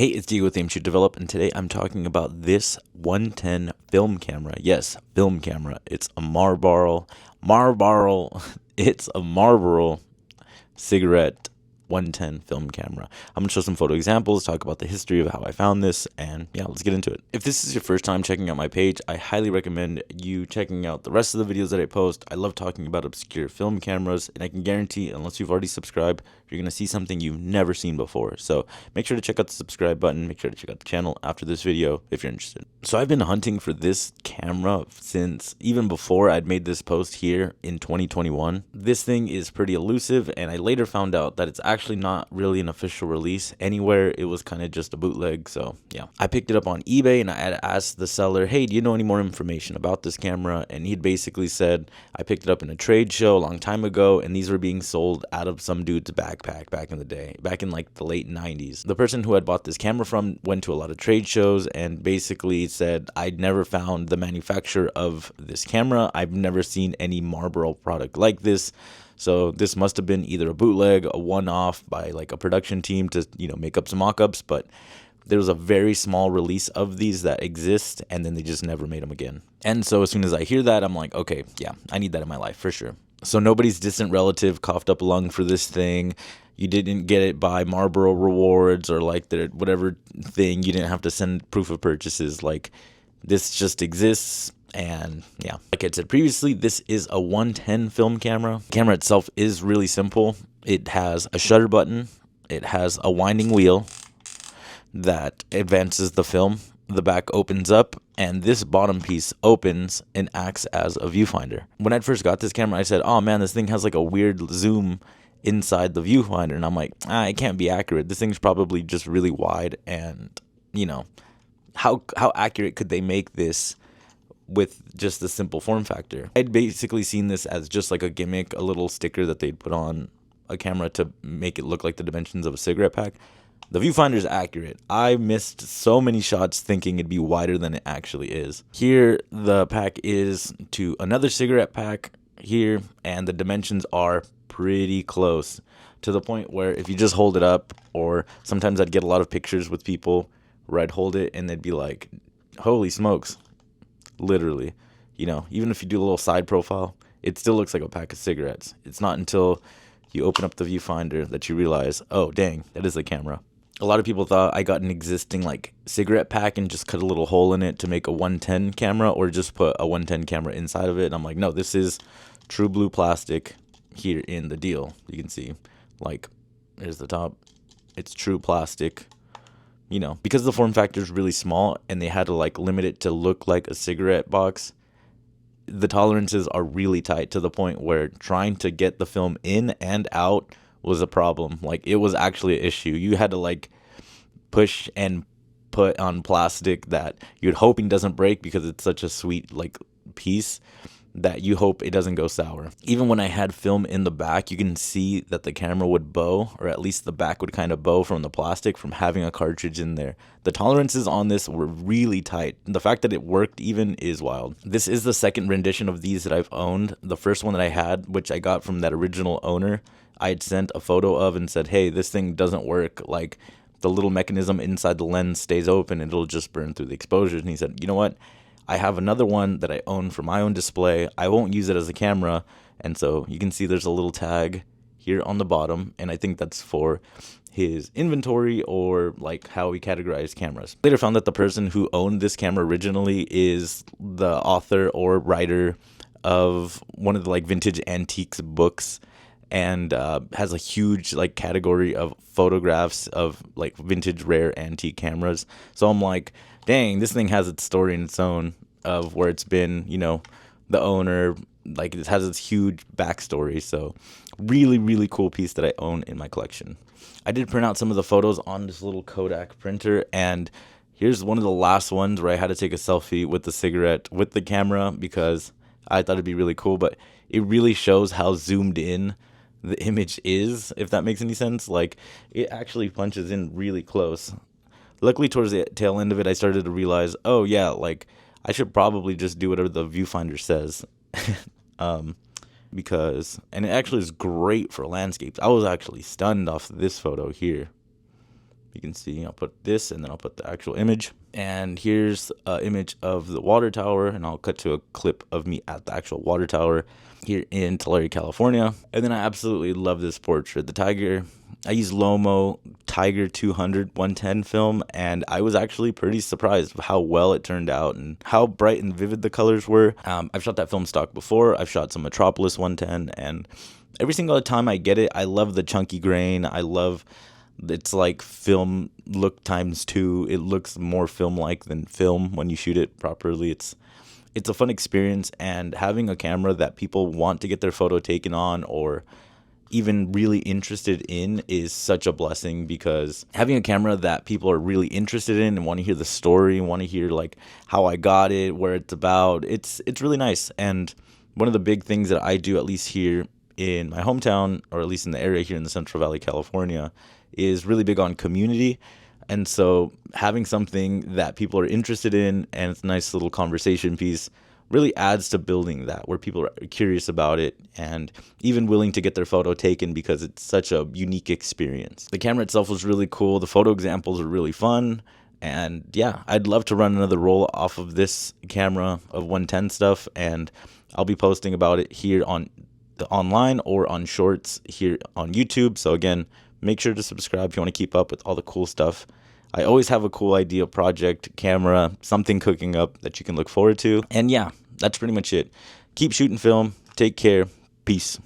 Hey, it's Diego with Aim to Develop, and today I'm talking about this 110 film camera. Yes, film camera. It's a Marlboro. It's a Marlboro cigarette 110 film camera. I'm going to show some photo examples, talk about the history of how I found this, and yeah, let's get into it. If this is your first time checking out my page, I highly recommend you checking out the rest of the videos that I post. I love talking about obscure film cameras, and I can guarantee, unless you've already subscribed, you're going to see something you've never seen before. So make sure to check out the subscribe button, make sure to check out the channel after this video if you're interested. So I've been hunting for this camera since even before I'd made this post here in 2021. This thing is pretty elusive, and I later found out that it's actually not really an official release anywhere. It was kind of just a bootleg. So yeah, I picked it up on eBay and I had asked the seller, hey, do you know any more information about this camera? And he'd basically said, I picked it up in a trade show a long time ago, and these were being sold out of some dude's backpack back in the day, back in like the late 90s. The person who had bought this camera from went to a lot of trade shows and basically said, I'd never found the manufacturer of this camera. I've never seen any Marlboro product like this. So this must have been either a bootleg, a one-off by like a production team to, make up some mock-ups, but there was a very small release of these that exist, and then they just never made them again. And so as soon as I hear that, I'm like, okay, yeah, I need that in my life for sure. So nobody's distant relative coughed up a lung for this thing. You didn't get it by Marlboro Rewards or like the whatever thing. You didn't have to send proof of purchases. Like, this just exists. And yeah, like I said previously, this is a 110 film camera. The camera itself is really simple. It has a shutter button. It has a winding wheel that advances the film. The back opens up, and this bottom piece opens and acts as a viewfinder. When I first got this camera, I said, oh man, this thing has like a weird zoom inside the viewfinder. And I'm like, it can't be accurate. This thing's probably just really wide. And, how accurate could they make this with just the simple form factor? I'd basically seen this as just like a gimmick, a little sticker that they'd put on a camera to make it look like the dimensions of a cigarette pack. The viewfinder is accurate. I missed so many shots thinking it'd be wider than it actually is. Here, the pack is to another cigarette pack here, and the dimensions are pretty close to the point where if you just hold it up, or sometimes I'd get a lot of pictures with people where I'd hold it and they'd be like, holy smokes. Literally, even if you do a little side profile, it still looks like a pack of cigarettes. It's not until you open up the viewfinder that you realize, oh, dang, that is a camera. A lot of people thought I got an existing like cigarette pack and just cut a little hole in it to make a 110 camera, or just put a 110 camera inside of it. And I'm like, no, this is true blue plastic here in the deal. You can see, like, here's the top. It's true plastic. Because the form factor is really small and they had to like limit it to look like a cigarette box, the tolerances are really tight to the point where trying to get the film in and out was a problem. Like, it was actually an issue. You had to like push and put on plastic that you're hoping doesn't break because it's such a sweet like piece that you hope it doesn't go sour. Even when I had film in the back, you can see that the camera would bow, or at least the back would kind of bow from the plastic from having a cartridge in there. The tolerances on this were really tight. The fact that it worked even is wild. This is the second rendition of these that I've owned. The first one that I had, which I got from that original owner, I had sent a photo of and said, hey, this thing doesn't work. Like, the little mechanism inside the lens stays open and it'll just burn through the exposures. And he said, you know what? I have another one that I own for my own display. I won't use it as a camera. And so you can see there's a little tag here on the bottom. And I think that's for his inventory or like how he categorized cameras. Later found that the person who owned this camera originally is the author or writer of one of the like vintage antiques books, and has a huge like category of photographs of like vintage rare antique cameras. So I'm like, dang, this thing has its story in its own of where it's been, the owner, like it has its huge backstory. So really, really cool piece that I own in my collection. I did print out some of the photos on this little Kodak printer, and here's one of the last ones where I had to take a selfie with the cigarette with the camera because I thought it'd be really cool, but it really shows how zoomed in the image is, if that makes any sense. Like, it actually punches in really close. Luckily, towards the tail end of it, I started to realize, oh yeah, like I should probably just do whatever the viewfinder says. And it actually is great for landscapes. I was actually stunned off this photo here. You can see I'll put this and then I'll put the actual image. And here's an image of the water tower, and I'll cut to a clip of me at the actual water tower here in Tulare, California. And then I absolutely love this portrait. The tiger, I used Lomo Tiger 200 110 film, and I was actually pretty surprised with how well it turned out and how bright and vivid the colors were. I've shot that film stock before. I've shot some Metropolis 110, and every single time I get it, I love the chunky grain. I love it's like film look times two. It looks more film-like than film when you shoot it properly. It's a fun experience, and having a camera that people want to get their photo taken on or even really interested in is such a blessing, because having a camera that people are really interested in and want to hear the story, want to hear like how I got it, where it's about, it's really nice. And one of the big things that I do, at least here in my hometown, or at least in the area here in the Central Valley, California, is really big on community. And so having something that people are interested in and it's a nice little conversation piece really adds to building that, where people are curious about it and even willing to get their photo taken because it's such a unique experience. The camera itself was really cool. The photo examples are really fun. And yeah, I'd love to run another roll off of this camera of 110 stuff, and I'll be posting about it here on the online or on shorts here on YouTube. So again, make sure to subscribe if you want to keep up with all the cool stuff. I always have a cool idea, project, camera, something cooking up that you can look forward to. And yeah, that's pretty much it. Keep shooting film. Take care. Peace.